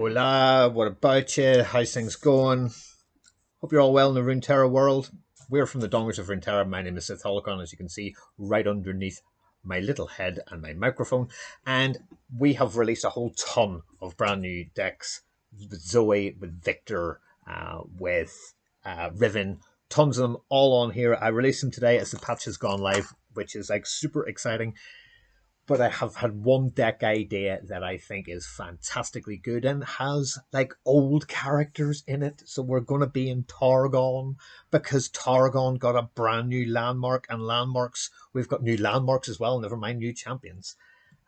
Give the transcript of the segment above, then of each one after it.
Hola, what about you? How's things going? Hope you're all well in the Runeterra world. We're from the Dongers of Runeterra. My name is Sith Holocron, as you can see right underneath my little head and my microphone. And we have released a whole ton of brand new decks with Zoe, with Victor, with Riven. Tons of them all on here. I released them today as the patch has gone live, which is like super exciting. But I have had one deck idea that I think is fantastically good and has like old characters in it. So we're going to be in Targon because Targon got a brand new landmark, and landmarks, we've got new landmarks as well, never mind new champions.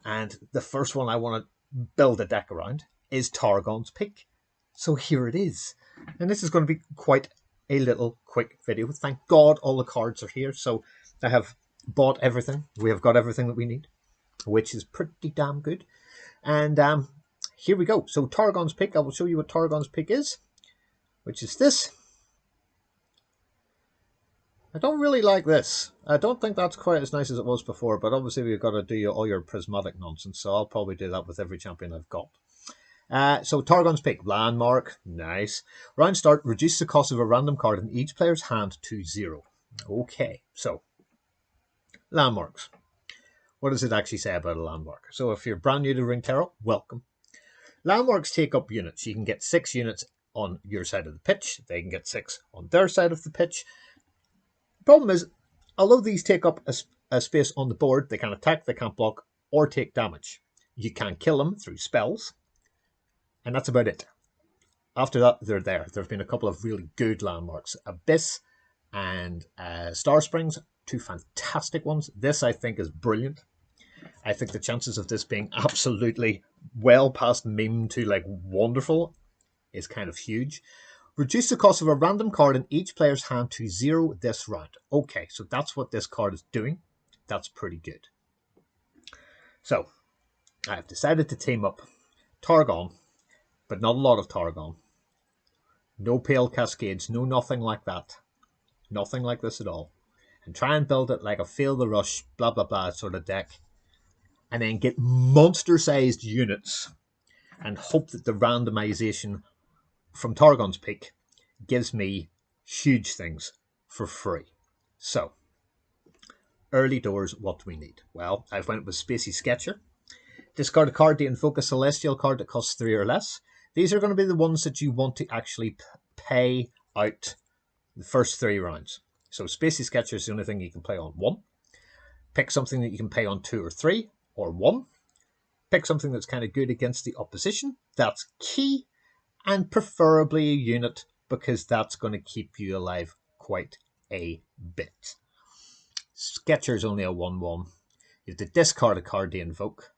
And the first one I want to build a deck around is Targon's Peak. So here it is. And this is going to be quite a little quick video. Thank God all the cards are here. So I have bought everything. We have got everything that we need, which is pretty damn good. And here we go. So Targon's Peak, I will show you what Targon's Peak is, which is this. I don't really like this. I don't think that's quite as nice as it was before, but obviously we've got to do all your prismatic nonsense, so I'll probably do that with every champion I've got. So Targon's Peak, landmark, nice. Round start, reduce the cost of a random card in each player's hand to 0. Okay, so landmarks. What does it actually say about a landmark? So if you're brand new to Runeterra, welcome. Landmarks take up units. You can get 6 units on your side of the pitch. They can get 6 on their side of the pitch. The problem is, although these take up a space on the board, they can't attack, they can't block, or take damage. You can't kill them through spells, and that's about it. After that, they're there. There have been a couple of really good landmarks. Abyss and Star Springs, 2 fantastic ones. This, I think, is brilliant. I think the chances of this being absolutely well past meme to like wonderful is kind of huge. Reduce the cost of a random card in each player's hand to 0 this round. Okay, so that's what this card is doing. That's pretty good. So, I've decided to team up Targon, but not a lot of Targon. No Pale Cascades, no nothing like that. Nothing like this at all. And try and build it like a Feel the Rush, blah blah blah sort of deck. And then get monster-sized units and hope that the randomization from Targon's Peak gives me huge things for free. So, early doors, what do we need? Well, I've went with Spacey Sketcher. Discard a card to invoke a Celestial card that costs 3 or less. These are going to be the ones that you want to actually pay out the first 3 rounds. So Spacey Sketcher is the only thing you can play on 1. Pick something that you can play on 2 or 3. Or 1. Pick something that's kind of good against the opposition. That's key. And preferably a unit, because that's going to keep you alive quite a bit. Sketcher's only a 1-1. You have to discard a card to invoke.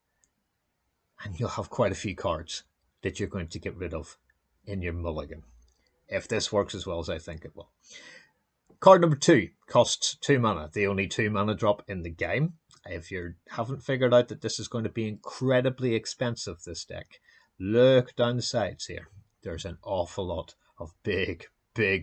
And you'll have quite a few cards that you're going to get rid of in your mulligan. If this works as well as I think it will. Card number 2 costs 2 mana. The only 2 mana drop in the game. If you haven't figured out that this is going to be incredibly expensive, this deck, look down the sides here. There's an awful lot of big,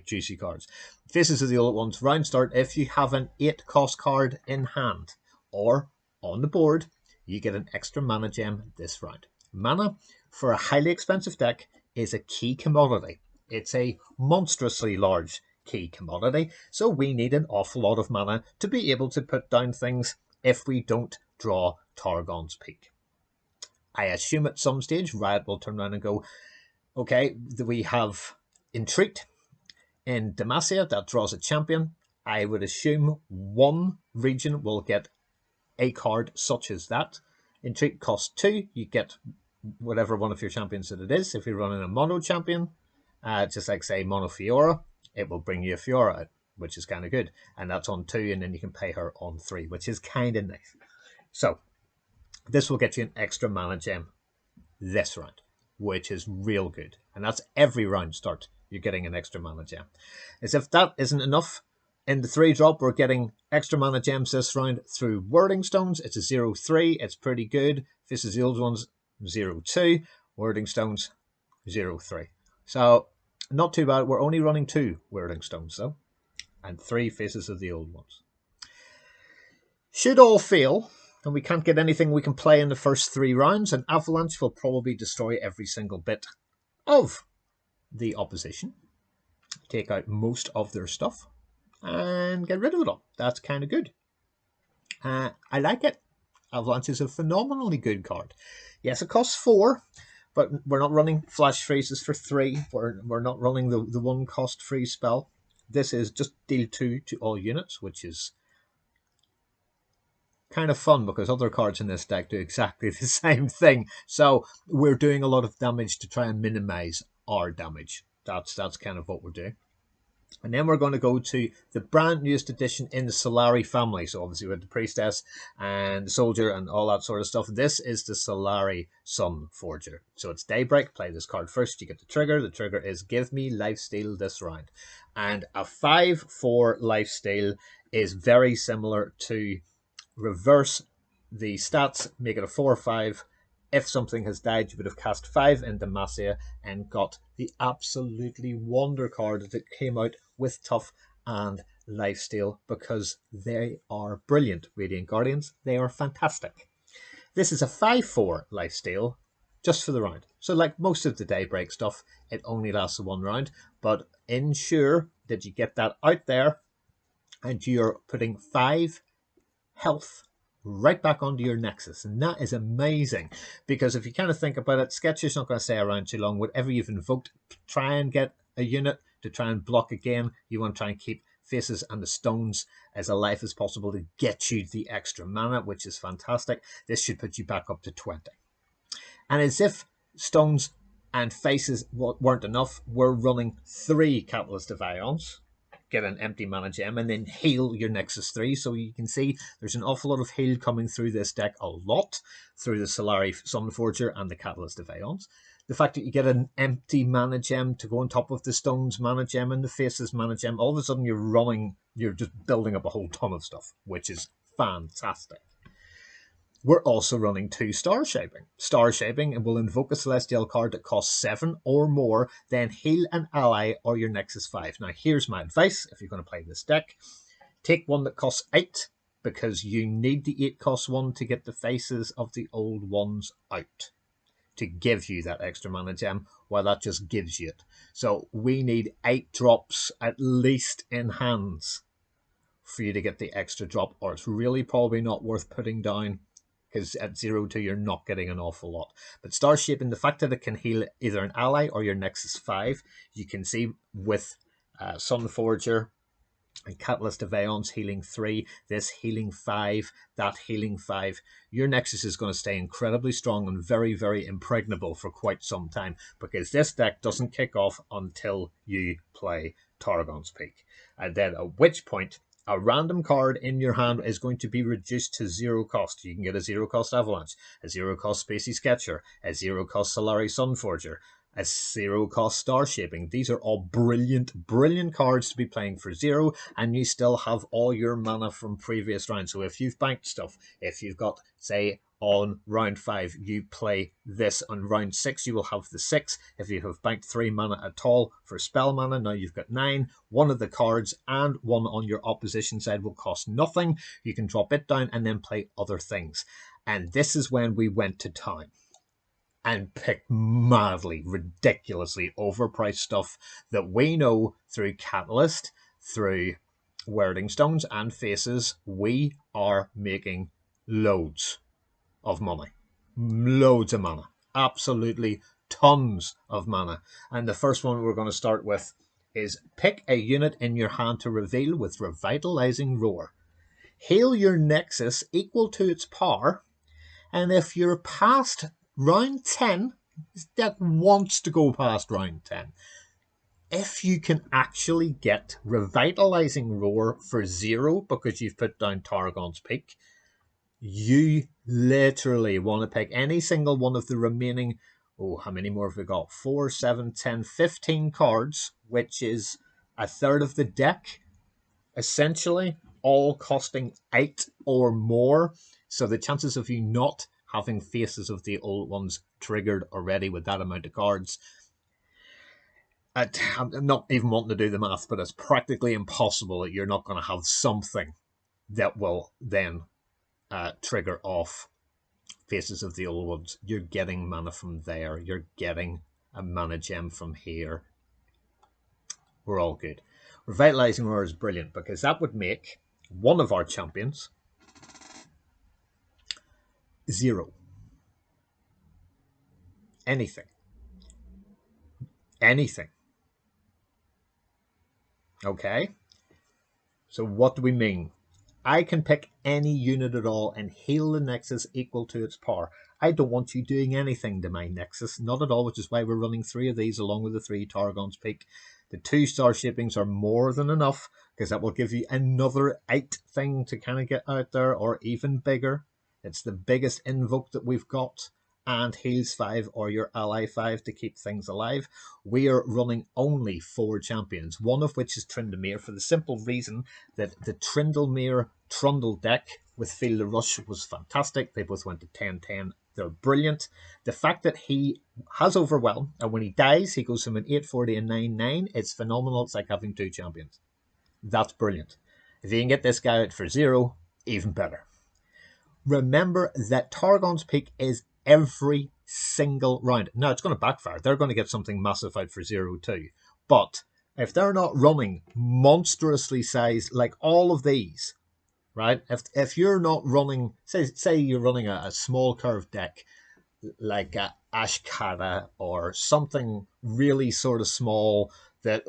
juicy cards. Faces of the Old Ones. Round start, if you have an 8 cost card in hand or on the board, you get an extra mana gem this round. Mana, for a highly expensive deck, is a key commodity. It's a monstrously large key commodity, so we need an awful lot of mana to be able to put down things if we don't draw Targon's Peak. I assume at some stage Riot will turn around and go, okay, we have Entreat in Demacia that draws a champion. I would assume one region will get a card such as that. Entreat costs 2. You get whatever one of your champions that it is. If you're running a mono champion, just like say Mono Fiora, it will bring you a Fiora out, which is kind of good. And that's on 2, and then you can pay her on 3, which is kind of nice. So, this will get you an extra mana gem this round, which is real good. And that's every round start, you're getting an extra mana gem. As if that isn't enough, in the 3 drop, we're getting extra mana gems this round through Wording Stones. It's a 0-3, it's pretty good. Faces the Old Ones, 0-2. Wording Stones, 0-3. So, not too bad. We're only running 2 Wording Stones, though. And 3 Faces of the Old Ones. Should all fail, and we can't get anything we can play in the first 3 rounds, and Avalanche will probably destroy every single bit of the opposition, take out most of their stuff, and get rid of it all. That's kind of good. I like it. Avalanche is a phenomenally good card. Yes, it costs 4, but we're not running flash freezes for 3. We're not running the 1 cost freeze spell. This is just deal 2 to all units, which is kind of fun because other cards in this deck do exactly the same thing. So we're doing a lot of damage to try and minimize our damage. That's kind of what we're doing. And then we're going to go to the brand newest edition in the Solari family. So obviously with the Priestess and the Soldier and all that sort of stuff. This is the Solari Sun Forger. So it's Daybreak. Play this card first. You get the trigger. The trigger is give me lifesteal this round. And a 5/4 lifesteal is very similar to reverse the stats, make it a 4/5. If something has died, you would have cast 5 into Demacia and got the absolutely wonder card that came out with Tough and Lifesteal because they are brilliant. Radiant Guardians, they are fantastic. This is a 5/4 Lifesteal just for the round. So like most of the Daybreak stuff, it only lasts 1 round, but ensure that you get that out there and you're putting 5 health right back onto your Nexus, and that is amazing because if you kind of think about it, Sketcher's not going to stay around too long. Whatever you've invoked, try and get a unit to try and block again. You want to try and keep Faces and the Stones as alive as possible to get you the extra mana, which is fantastic. This should put you back up to 20. And as if Stones and Faces weren't enough, we're running 3 Catalyst of Ions, get an empty mana gem, and then heal your Nexus 3. So you can see there's an awful lot of heal coming through this deck, a lot, through the Solari Sunforger and the Catalyst of Aeons. The fact that you get an empty mana gem to go on top of the Stones mana gem and the Faces mana gem, all of a sudden you're just building up a whole ton of stuff, which is fantastic. We're also running 2 Star Shaping. Star Shaping and will invoke a Celestial card that costs 7 or more, then heal an ally or your Nexus 5. Now, here's my advice if you're going to play this deck. Take one that costs 8, because you need the 8 cost one to get the Faces of the Old Ones out, to give you that extra mana gem, while that just gives you it. So we need 8 drops at least in hands for you to get the extra drop, or it's really probably not worth putting down, because at 0/2 you're not getting an awful lot. But Star Shaping, the fact that it can heal either an ally or your Nexus 5, you can see with Sunforger and Catalyst of Aeons healing 3, this healing 5, that healing 5, your Nexus is going to stay incredibly strong and very, very impregnable for quite some time, because this deck doesn't kick off until you play Targon's Peak. And then at which point a random card in your hand is going to be reduced to 0 cost. You can get a 0 cost Avalanche, a 0 cost Spacey Sketcher, a 0 cost Solari Sunforger, a 0 cost Star Shaping. These are all brilliant, brilliant cards to be playing for 0, and you still have all your mana from previous rounds. So if you've banked stuff, if you've got, say, on round 5, you play this. On round 6, you will have the 6. If you have banked 3 mana at all for spell mana, now you've got 9. One of the cards and one on your opposition side will cost nothing. You can drop it down and then play other things. And this is when we went to town and picked madly, ridiculously overpriced stuff that we know through Catalyst, through Wording Stones and Faces, we are making loads of money. Loads of mana. Absolutely tons of mana. And the first one we're going to start with is pick a unit in your hand to reveal with Revitalizing Roar. Heal your Nexus equal to its power, and if you're past round 10, this deck wants to go past round 10. If you can actually get Revitalizing Roar for 0 because you've put down Targon's Peak, you literally want to pick any single one of the remaining, how many more have we got? 4, 7, 10, 15 cards, which is a third of the deck, essentially, all costing 8 or more. So the chances of you not having Faces of the Old Ones triggered already with that amount of cards, I'm not even wanting to do the math, but it's practically impossible that you're not going to have something that will then trigger off Faces of the Old Ones. You're getting mana from there. You're getting a mana gem from here, we're all good. Revitalizing Roar is brilliant because that would make one of our champions 0. Anything. Anything. Okay? So what do we mean? I can pick any unit at all and heal the Nexus equal to its power. I don't want you doing anything to my Nexus, not at all, which is why we're running 3 of these along with the 3 Targons Peak. The 2-star shapings are more than enough because that will give you another 8 thing to kind of get out there, or even bigger. It's the biggest invoke that we've got, and heals 5 or your ally 5 to keep things alive. We are running only 4 champions, one of which is Tryndamere, for the simple reason that the Tryndamere Trundle deck with Feel the Rush was fantastic. They both went to 10-10. They're brilliant. The fact that he has Overwhelm, and when he dies, he goes from an 8-4 to a 9-9, it's phenomenal. It's like having 2 champions. That's brilliant. If you can get this guy out for 0, even better. Remember that Targon's Peak is every single round. Now, it's going to backfire. They're going to get something massive out for 0 too. But if they're not running monstrously sized, like all of these, right? If you're not running, say you're running a small curve deck, like a Ashkara or something really sort of small that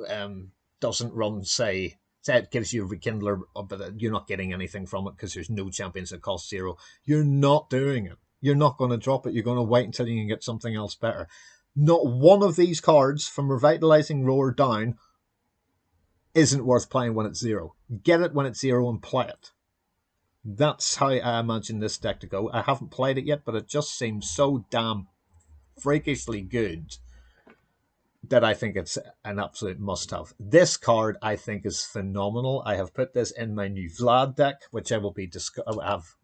doesn't run, say it gives you a Rekindler, but you're not getting anything from it because there's no champions that cost 0. You're not doing it. You're not going to drop it. You're going to wait until you can get something else better. Not one of these cards from Revitalizing Roar down isn't worth playing when it's 0. Get it when it's 0 and play it. That's how I imagine this deck to go. I haven't played it yet, but it just seems so damn freakishly good that I think it's an absolute must-have. This card, I think, is phenomenal. I have put this in my new Vlad deck, which I will be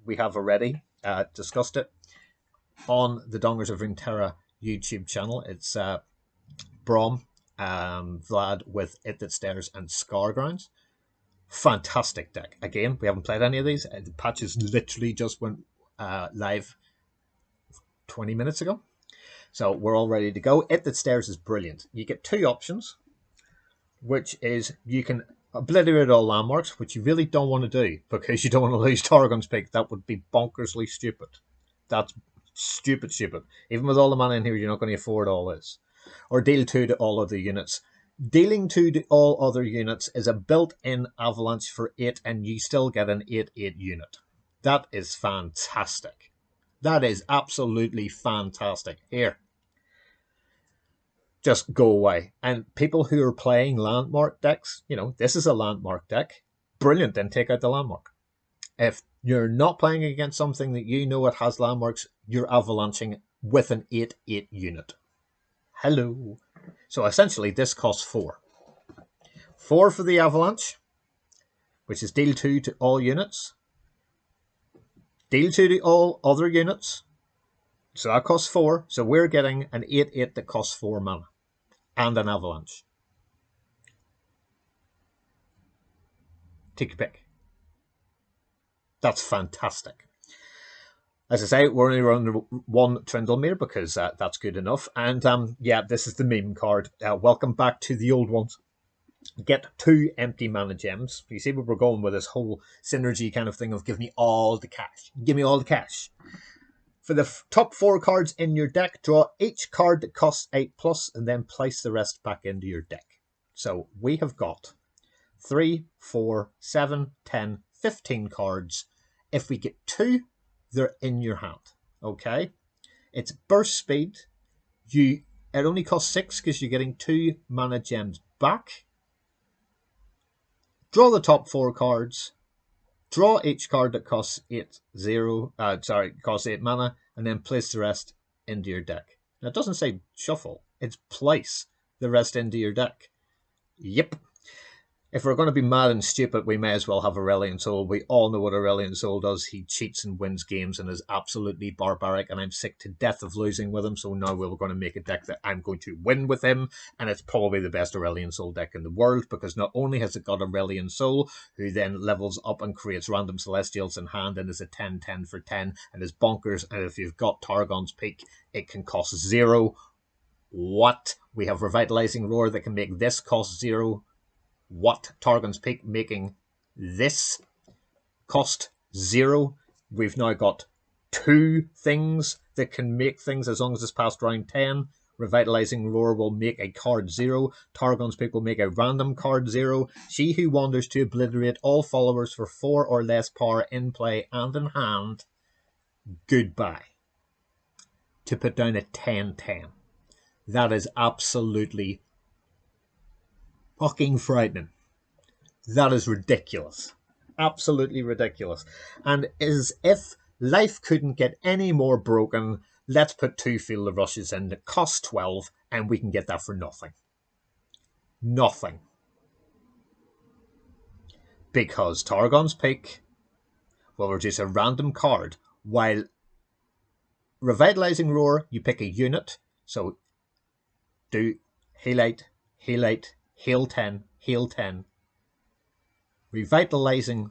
we have already discussed it on the Dongers of Runeterra YouTube channel. It's Brom, Vlad with It That Stares and Scargrounds. Fantastic deck. Again, we haven't played any of these. The patches literally just went live 20 minutes ago. So we're all ready to go. It That Stares is brilliant. You get 2 options, which is you can obliterate all landmarks, which you really don't want to do because you don't want to lose Targon's Peak. That would be bonkersly stupid. That's stupid. Even with all the mana in here, you're not going to afford all this. Or deal 2 to all other units. Dealing 2 to all other units is a built-in avalanche for 8, and you still get an 8-8 unit. That is fantastic. That is absolutely fantastic. Here. Just go away. And people who are playing landmark decks, this is a landmark deck. Brilliant, then take out the landmark. If you're not playing against something that you know it has landmarks, you're avalanching with an 8-8 unit. Hello. So essentially, this costs 4. 4 for the avalanche, which is deal 2 to all units. Deal 2 to all other units. So that costs 4. So we're getting an 8-8 that costs 4 mana. And an avalanche. Take your pick. That's fantastic. As I say, we're only running 1 Tryndamere because that's good enough. And yeah, this is the meme card. Welcome back to the old ones. Get 2 empty mana gems. You see where we're going with this whole synergy kind of thing of give me all the cash. Give me all the cash. For the top 4 cards in your deck, draw each card that costs 8+, and then place the rest back into your deck. So we have got 3, 4, 7, 10, 15 cards. If we get 2, they're in your hand. Okay? It's burst speed. It only costs 6 because you're getting 2 mana gems back. Draw the top 4 cards. Draw each card that costs 8 mana, and then place the rest into your deck. Now, it doesn't say shuffle. It's place the rest into your deck. Yep. If we're going to be mad and stupid, we may as well have Aurelion Sol. We all know what Aurelion Sol does. He cheats and wins games and is absolutely barbaric, and I'm sick to death of losing with him, so now we're going to make a deck that I'm going to win with him, and it's probably the best Aurelion Sol deck in the world, because not only has it got Aurelion Sol, who then levels up and creates random Celestials in hand and is a 10-10 for 10, and is bonkers, and if you've got Targon's Peak, it can cost 0. What? We have Revitalizing Roar that can make this cost 0. What? Targon's Peak making this cost 0. We've now got 2 things that can make things as long as it's past round 10. Revitalizing Roar will make a card 0. Targon's Peak will make a random card 0. She Who Wanders to obliterate all followers for 4 or less power in play and in hand. Goodbye. To put down a 10-10. That is absolutely fucking frightening. That is ridiculous. Absolutely ridiculous. And as if life couldn't get any more broken, let's put 2 Field of Rushes in that cost 12 and we can get that for nothing. Nothing. Because Targon's Peak will reduce a random card, while Revitalizing Roar, you pick a unit, so do heal 8, heal 8, heal 10, heal 10. Revitalizing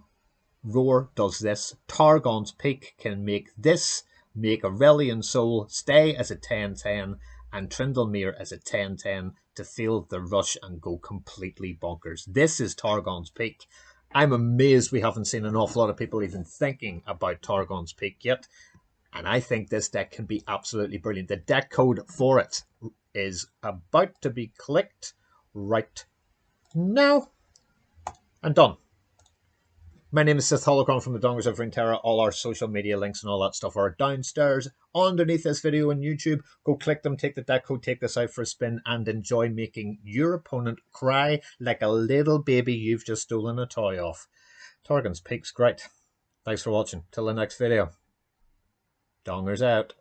Roar does this. Targon's Peak can make this, make Aurelian Soul stay as a 10-10, and Trindlemere as a 10-10 to feel the rush and go completely bonkers. This is Targon's Peak. I'm amazed we haven't seen an awful lot of people even thinking about Targon's Peak yet. And I think this deck can be absolutely brilliant. The deck code for it is about to be clicked right now. And done. My name is Sith Holocron from the Dongers of Runeterra. All our social media links and all that stuff are downstairs underneath this video on YouTube. Go click them, take the deck code, take this out for a spin, and enjoy making your opponent cry like a little baby you've just stolen a toy off. Targon's Peak's great. Thanks for watching. Till the next video. Dongers out.